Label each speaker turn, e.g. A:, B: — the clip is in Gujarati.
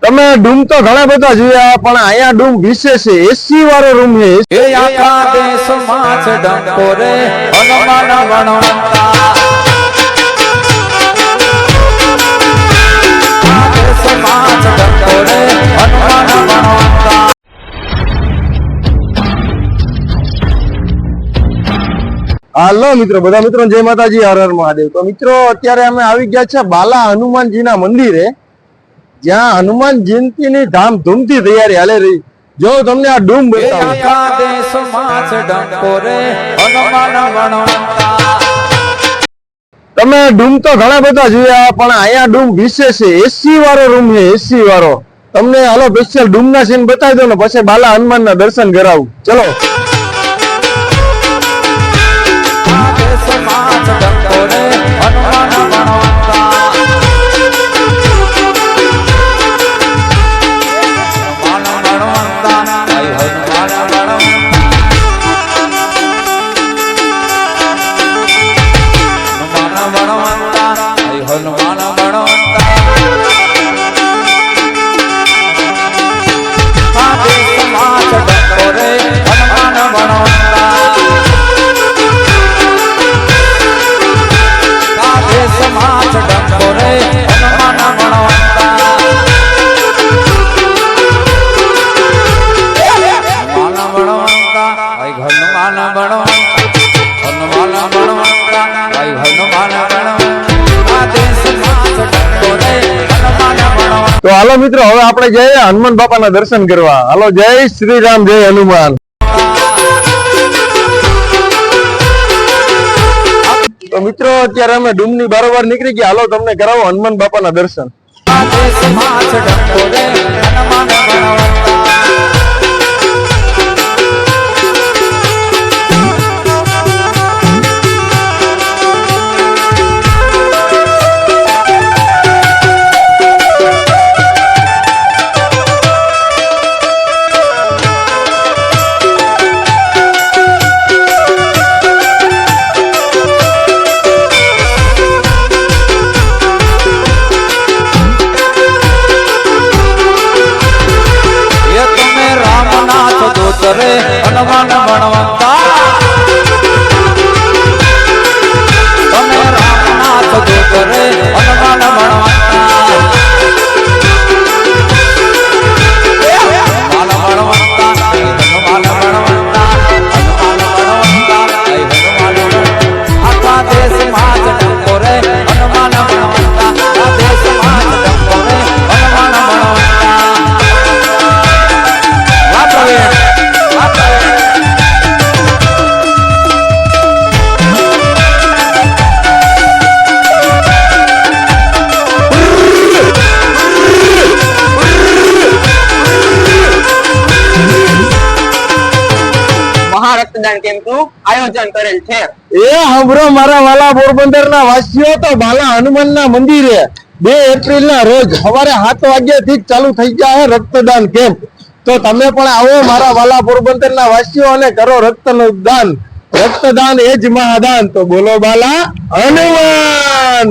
A: તમે ડૂમ તો ઘણા બધા જોયા પણ અહીંયા ડૂમ વિશેષ છે, એસી વાળો રૂમ છે।
B: એ આખા દેશમાં છે ડંકો રે હનુમાન વણવંતા, આ દેશમાં છે ડંકો રે હનુમાન વણવંતા।
A: હાલો મિત્રો, બધા મિત્રો જય માતાજી, હર હર મહાદેવ। તો મિત્રો અત્યારે અમે આવી ગયા છે બાલા હનુમાનજીના મંદિરે, જ્યાં હનુમાન જયંતીની ધામધૂમથી તૈયારી હાલે રહી। જો તમને આ ડૂમ બતાવું।
B: આખા દેશમાં છે ડંકો રે હનુમાન વણવંતા।
A: તમે ડૂમ તો ઘણા બધા જોયા પણ અહીંયા ડૂમ વિશેષ છે, એસી વાળો રૂમ છે, એસી વાળો। તમને હાલો સ્પેશિયલ ડૂમ ના સીન બતાવી દો ને પછી બાલા હનુમાન ના દર્શન કરાવું, ચલો।
B: આ દેશમાં છે ડંકો રે હનુમાન વણવંતા।
A: તો હાલો મિત્રો, હવે આપણે જઈએ હનુમાન બાપાના દર્શન કરવા। હાલો, જય શ્રી રામ, જય હનુમાન। તો મિત્રો અત્યારે અમે ડૂમની બારોબાર નીકળી ગયા। હાલો તમને કરાવો હનુમાન બાપાના દર્શન।
B: હનુમાન વણવંતા, તમે રામનાથ દૂત રે હનુમાન વણવંતા। હનુમાન વણવંતા, હનુમાન વણવંતા, હનુમાન વણવંતા, હનુમાન વણવંતા। આખા દેશમાં જ ડંકો રે હનુમાન વણવંતા, આ દેશમાં જ ડંકો રે હનુમાન વણવંતા।
C: રક્તદાન કેમ્પનું આયોજન કરેલ છે।
A: એ સાંભળો મારા વાલા પોરબંદરના વાસીઓ, તો બાલા હનુમાનના મંદિરે 2 એપ્રિલના રોજ સવારે 7 વાગ્યાથી જ ચાલુ થઈ ગયા છે રક્તદાન કેમ્પ। તો તમે પણ આવો મારા વાલા પોરબંદરના વાસીઓ અને કરો રક્તનું દાન। રક્તદાન એ જ મહાદાન। તો બોલો બાલા હનુમાન।